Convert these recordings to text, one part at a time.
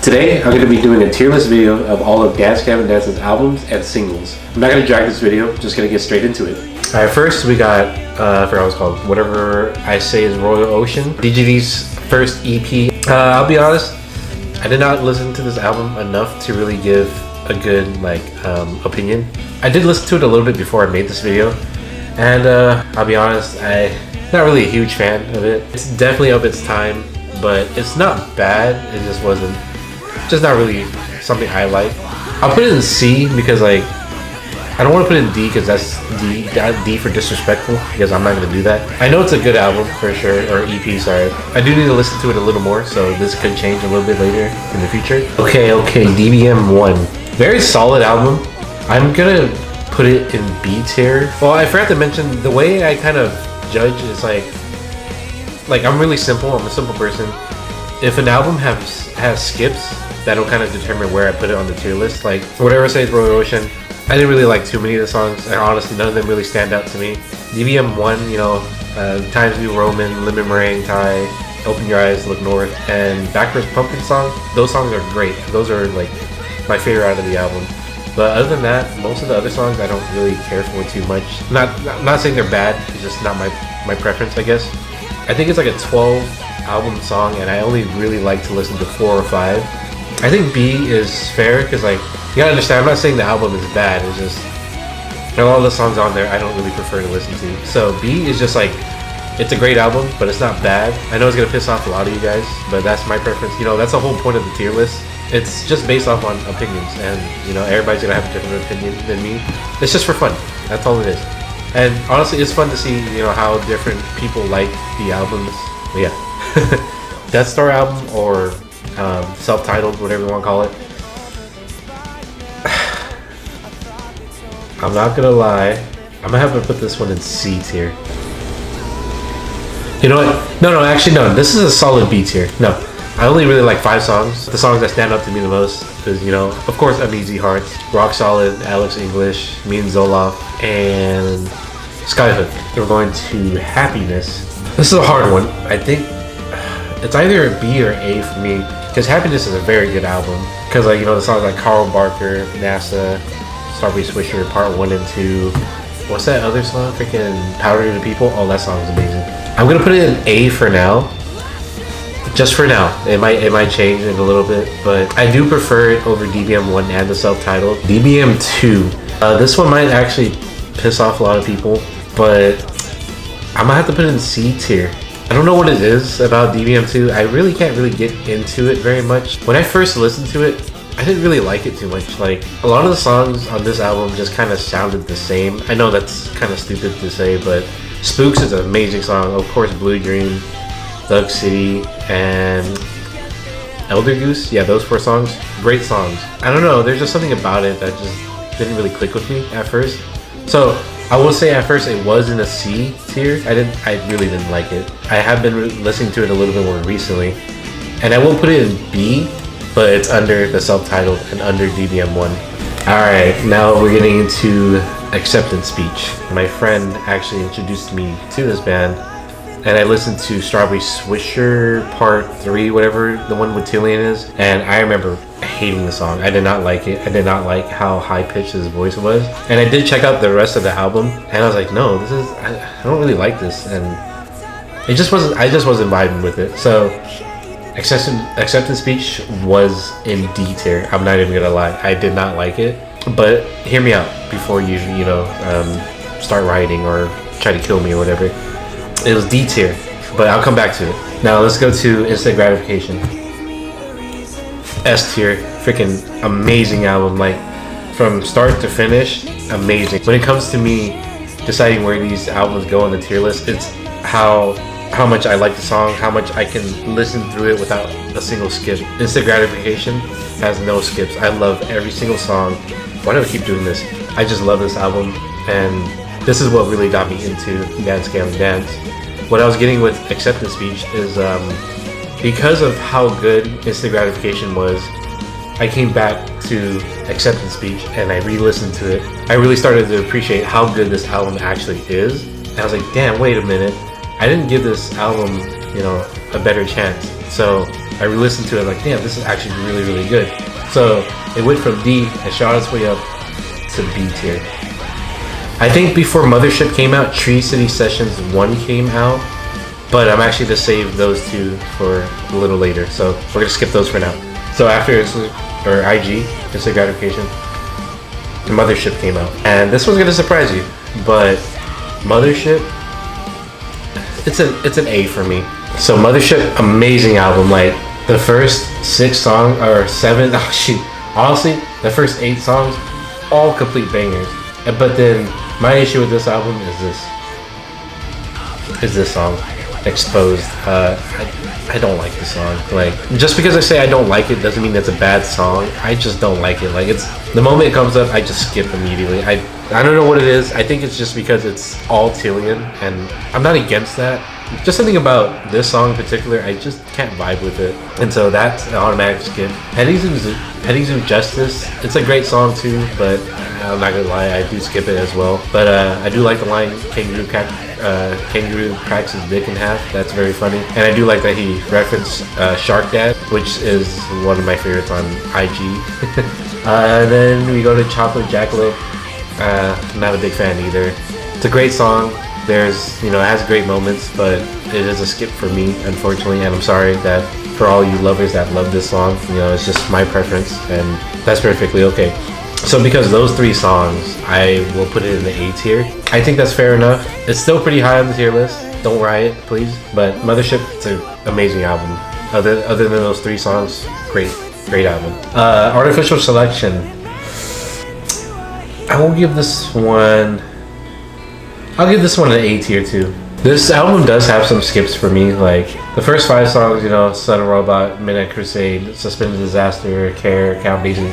Today, I'm going to be doing a tier list video of all of Gavin Dance's albums and singles. I'm not going to drag this video, just going to get straight into it. Alright, first we got, I forgot what it's called, Whatever I Say Is Royal Ocean, dgds' first EP. I'll be honest, I did not listen to this album enough to really give a good, opinion. I did listen to it a little bit before I made this video, and I'll be honest, I'm not really a huge fan of it. It's definitely of its time, but it's not bad, it just wasn't, just not really something I like. I'll put it in C because I don't want to put it in D because that's D for disrespectful, because I'm not going to do that. I know it's a good album for sure, or EP, sorry. I do need to listen to it a little more, so this could change a little bit later in the future. Okay, DBM 1. Very solid album. I'm going to put it in B tier. Well, I forgot to mention, the way I kind of judge is like I'm really simple. I'm a simple person. If an album has skips, that'll kind of determine where I put it on the tier list. Like, Whatever I Say Is Royal Ocean, I didn't really like too many of the songs, and honestly, none of them really stand out to me. DBM 1, Times New Roman, Lemon Meringue Thai, Open Your Eyes, Look North, and Backwards Pumpkin song, those songs are great. Those are like my favorite out of the album. But other than that, most of the other songs I don't really care for too much. Not saying they're bad, it's just not my preference, I guess. I think it's like a 12 album song, and I only really like to listen to 4 or 5. I think B is fair because, you gotta understand, I'm not saying the album is bad, it's just a lot of the songs on there I don't really prefer to listen to. So B is just it's a great album, but it's not bad. I know it's gonna piss off a lot of you guys, but that's my preference. That's the whole point of the tier list. It's just based off on opinions, and everybody's gonna have a different opinion than me. It's just for fun. That's all it is. And honestly, it's fun to see how different people like the albums. But yeah, Death Star album or self-titled, whatever you want to call it. I'm not gonna lie, I'm gonna have to put this one in C tier. You know what? No, actually no. This is a solid B tier. No, I only really like 5 songs. The songs that stand out to me the most is, of course, Uneasy Hearts, Rock Solid, Alex English, Me and Zoloft, and Skyhook. We're going to Happiness. This is a hard one. I think it's either a B or A for me, because Happiness is a very good album. Because the songs like Carl Barker, NASA, Strawberry Swisher Part 1 and 2. What's that other song? Freaking Powder to the People. Oh, that song is amazing. I'm gonna put it in A for now. Just for now. It might change in a little bit, but I do prefer it over DBM 1 and the self-titled. DBM 2. This one might actually piss off a lot of people, but I'm gonna have to put it in C tier. I don't know what it is about DBM 2. I really can't really get into it very much. When I first listened to it, I didn't really like it too much. A lot of the songs on this album just kind of sounded the same. I know that's kind of stupid to say, but Spooks is an amazing song. Of course, Blue Dream, Thug City, and Elder Goose. Yeah, those 4 songs. Great songs. I don't know, there's just something about it that just didn't really click with me at first. So I will say at first it was in a C tier. I really didn't like it. I have been listening to it a little bit more recently, and I will put it in B, but it's under the self-titled and under DBM 1. Alright, now we're getting into Acceptance Speech. My friend actually introduced me to this band, and I listened to Strawberry Swisher Part 3, whatever the one with Tillian is, and I remember hating the song. I did not like it. I did not like how high-pitched his voice was. And I did check out the rest of the album, and I was like, no, I don't really like this, and I just wasn't vibing with it. So Acceptance Speech was in D tier. I'm not even gonna lie, I did not like it. But hear me out before you start writing or try to kill me or whatever. It was D tier, but I'll come back to it. Now let's go to Instant Gratification. S tier. Freaking amazing album, from start to finish, amazing. When it comes to me deciding where these albums go on the tier list, it's how much I like the song, how much I can listen through it without a single skip. Instant Gratification has no skips. I love every single song. Why do I keep doing this? I just love this album, and this is what really got me into Gavin Dance. What I was getting with Acceptance Speech is because of how good Instant Gratification was, I came back to Acceptance Speech and I re-listened to it. I really started to appreciate how good this album actually is. And I was like, damn, wait a minute. I didn't give this album, a better chance. So I re-listened to it like, damn, this is actually really, really good. So it went from D and shot its way up to B tier. I think before Mothership came out, Tree City Sessions 1 came out, but I'm actually going to save those two for a little later. So we're going to skip those for now. So after IG, Instant Gratification, Mothership came out. And this one's going to surprise you, but Mothership, it's an A for me. So Mothership, amazing album. Like the first 6 songs or 7, oh shoot, honestly, the first 8 songs, all complete bangers. But then my issue with this album is this song, Exposed. I don't like the song. Like, just because I say I don't like it doesn't mean it's a bad song. I just don't like it. Like, it's the moment it comes up, I just skip immediately. I don't know what it is. I think it's just because it's all Tillian, and I'm not against that. Just something about this song in particular, I just can't vibe with it, and so that's an automatic skip. Petty Zoo Justice, it's a great song too, but I'm not gonna lie, I do skip it as well. But I do like the line Kangaroo cracks his dick in half. That's very funny, and I do like that he referenced Shark Dad, which is one of my favorites on IG. And then we go to Chocolate Jackalope. Not a big fan either. It's a great song. There's, it has great moments, but it is a skip for me, unfortunately, and I'm sorry that for all you lovers that love this song, it's just my preference, and that's perfectly okay. So because those 3 songs, I will put it in the A tier. I think that's fair enough. It's still pretty high on the tier list. Don't riot, please. But Mothership, it's an amazing album. Other than those 3 songs, great album. Artificial Selection. I will give this one. I'll give this one an A tier too. This album does have some skips for me, like the first 5 songs, Sun Robot, Midnight Crusade, Suspended Disaster, Care, Count Basie,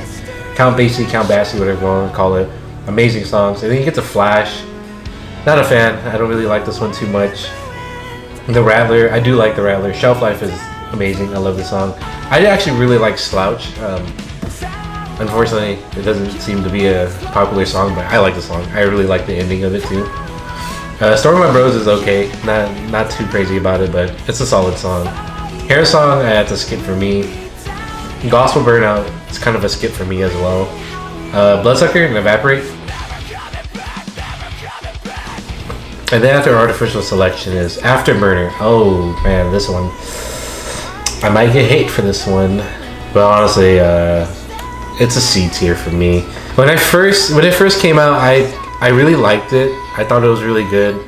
whatever you want to call it. Amazing songs. And then you get to Flash. Not a fan. I don't really like this one too much. The Rattler, I do like The Rattler. Shelf Life is amazing. I love this song. I actually really like Slouch. Unfortunately, it doesn't seem to be a popular song, but I like the song. I really like the ending of it too. Stormy My Bros is okay, not too crazy about it, but it's a solid song. Hair Song, that's a skip for me. Gospel Burnout, it's kind of a skip for me as well. Bloodsucker and Evaporate. And then after Artificial Selection is Afterburner. Oh man, this one. I might get hate for this one, but honestly, it's a C tier for me. When it first came out, I really liked it. I thought it was really good.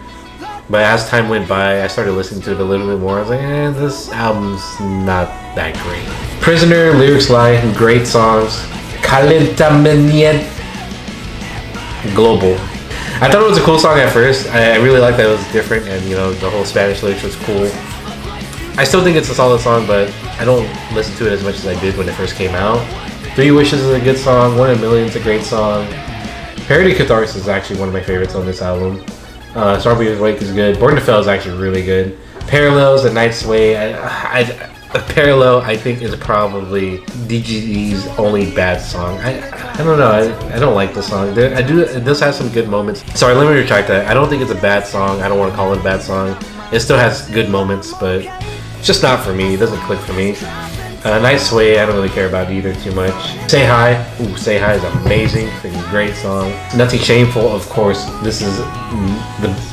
But as time went by, I started listening to it a little bit more. I was like, this album's not that great. Prisoner, Lyrics Lie, great songs. Calentamiento. Global. I thought it was a cool song at first. I really liked that it was different, and the whole Spanish lyrics was cool. I still think it's a solid song, but I don't listen to it as much as I did when it first came out. 3 Wishes is a good song. 1 in a Million is a great song. Parody Catharsis is actually one of my favorites on this album. Strawberry's Wake is good. Born to Fail is actually really good. Parallels, A Night's Way. Parallel, I think, is probably dgds only bad song. I don't know. I don't like the song. It does have some good moments. Sorry, let me retract that. I don't think it's a bad song. I don't want to call it a bad song. It still has good moments, but it's just not for me. It doesn't click for me. Night Sway, I don't really care about either too much. Say Hi. Ooh, Say Hi is amazing. Freaking great song. Nothing Shameful, of course. This is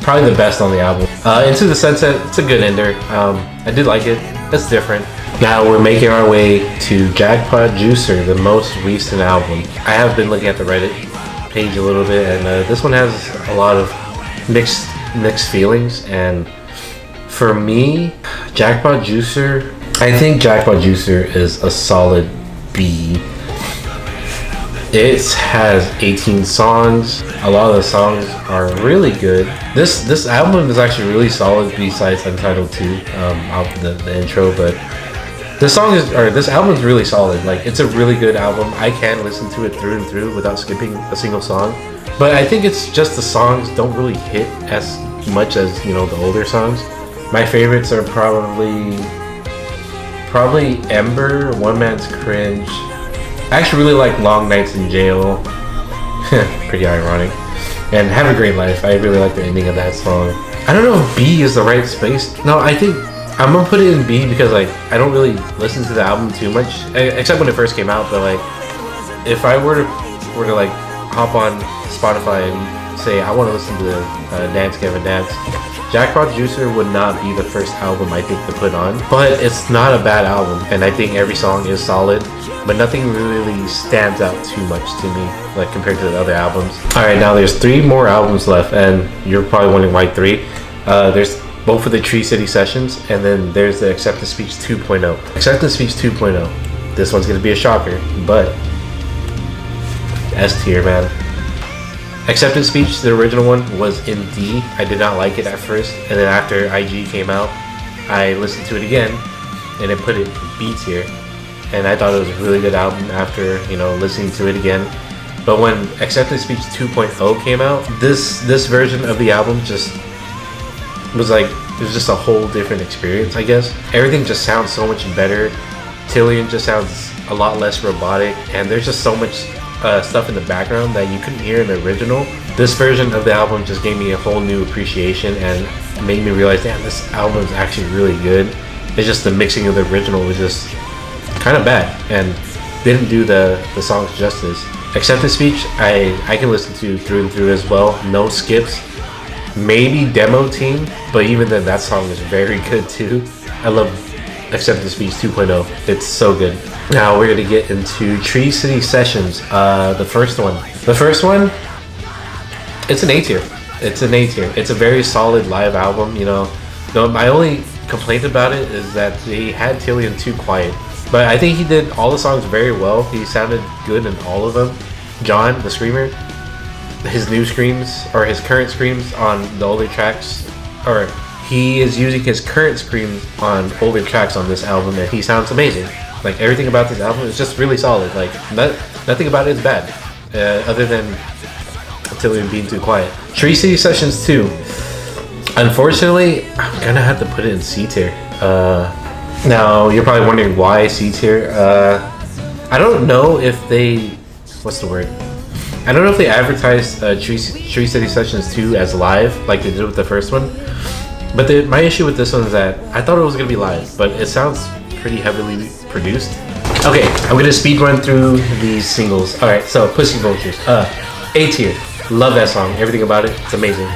probably the best on the album. Into the Sunset, it's a good ender. I did like it. It's different. Now we're making our way to Jackpot Juicer, the most recent album. I have been looking at the Reddit page a little bit, and this one has a lot of mixed feelings. And for me, Jackpot Juicer, I think Jackpot Juicer is a solid B. It has 18 songs. A lot of the songs are really good. This album is actually really solid besides Untitled 2, the intro, but this album is really solid. Like, it's a really good album. I can listen to it through and through without skipping a single song. But I think it's just the songs don't really hit as much as, the older songs. My favorites are probably Ember, One Man's Cringe. I actually really like Long Nights in Jail. Pretty ironic. And Have a Great Life. I really like the ending of that song. I don't know if B is the right space. No, I think I'm gonna put it in B because like I don't really listen to the album too much, except when it first came out. But like, if I were to like hop on Spotify and say I want to listen to Dance Gavin Dance, Jackpot Juicer would not be the first album I think to put on. But it's not a bad album, and I think every song is solid. But nothing really stands out too much to me, like compared to the other albums. All right, now there's 3 more albums left, and you're probably wondering why 3. There's both of the Tree City Sessions, and then there's the Acceptance Speech 2.0. Acceptance Speech 2.0. This one's gonna be a shocker, but S tier, man. Acceptance Speech, the original one, was in D. I did not like it at first, and then after IG came out, I listened to it again, and it put it in B tier. And I thought it was a really good album after, you know, listening to it again. But when Acceptance Speech 2.0 came out, this version of the album just was like, it was just a whole different experience, I guess. Everything just sounds so much better. Tillian just sounds a lot less robotic, and there's just so much stuff in the background that you couldn't hear in the original. This version of the album just gave me a whole new appreciation and made me realize, damn, this album is actually really good. It's just the mixing of the original was just kind of bad and didn't do the songs justice. Acceptance Speech, I can listen to through and through as well. No skips. Maybe Demo Team, but even then that song is very good too. I love Acceptance Speech 2.0. It's so good. Now we're gonna get into Tree City Sessions. The first one, it's an A tier. It's an A tier. It's a very solid live album. You know, my only complaint about it is that they had Tillian too quiet. But I think he did all the songs very well. He sounded good in all of them. John, the screamer, his new screams or his current screams on the older tracks, or he is using his current screams on older tracks on this album, and he sounds amazing. Like everything about this album is just really solid. Like nothing about it is bad, other than Tillian being too quiet. Tree City Sessions 2. Unfortunately, I'm gonna have to put it in C tier. Now you're probably wondering why C tier. I don't know if they, what's the word? I don't know if they advertised Tree City Sessions 2 as live like they did with the first one. But my issue with this one is that I thought it was gonna be live, but it sounds pretty heavily produced. Okay, I'm gonna speed run through these singles. All right, so Pussy Vultures, A tier. Love that song. Everything about it, it's amazing.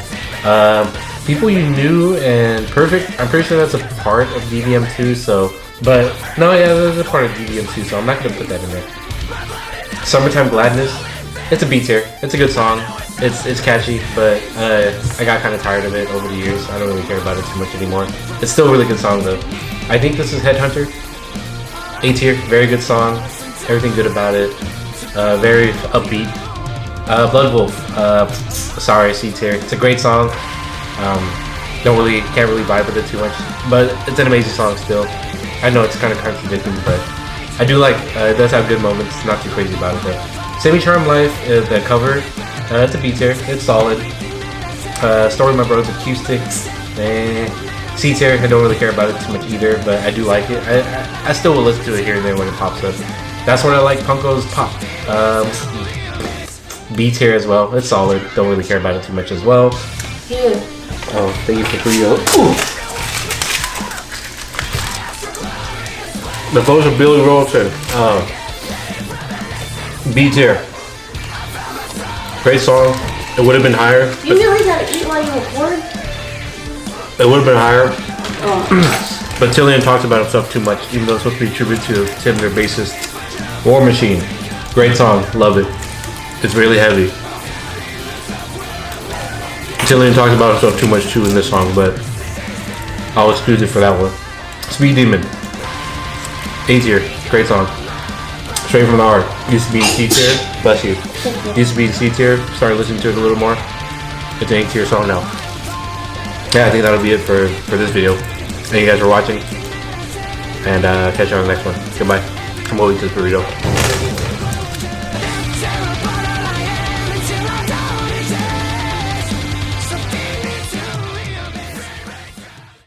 People You Knew and Perfect, I'm pretty sure that's a part of DVM 2, so, but, no, yeah, that's a part of DVM 2, so I'm not gonna put that in there. Summertime Gladness, it's a B tier. It's a good song. It's catchy, but I got kind of tired of it over the years. I don't really care about it too much anymore. It's still a really good song, though. I think this is Headhunter. A tier, very good song. Everything good about it. Very upbeat. Blood Wolf, sorry, C tier. It's a great song. Can't really vibe with it too much, but it's an amazing song still. I know it's kind of contradicting, but I do like, it does have good moments. Not too crazy about it though. Semi-Charmed Life, the cover, it's a B tier. It's solid. Story of My Brother's Acoustic, C tier. I don't really care about it too much either, but I do like it. I still will listen to it here and there when it pops up. That's when I like Punko's Pop. B tier as well. It's solid. Don't really care about it too much as well. Yeah. Oh, thank you for Rio. The votes of Billy Rolton. B tier. Great song. It would have been higher. You really gotta eat while you record? It would have been higher. Oh. But Tillian talks about himself too much, even though it's supposed to be a tribute to Tim, their bassist. War Machine. Great song. Love it. It's really heavy. Tillian talks about himself too much too in this song, but I'll excuse it for that one. Speed Demon. A tier. Great song. Straight from the heart. Used to be in C tier. Bless you. Used to be in C tier. Started listening to it a little more. It's an A tier song now. Yeah, I think that'll be it for this video. Thank you guys for watching. And catch you on the next one. Goodbye. I'm going to eat this burrito.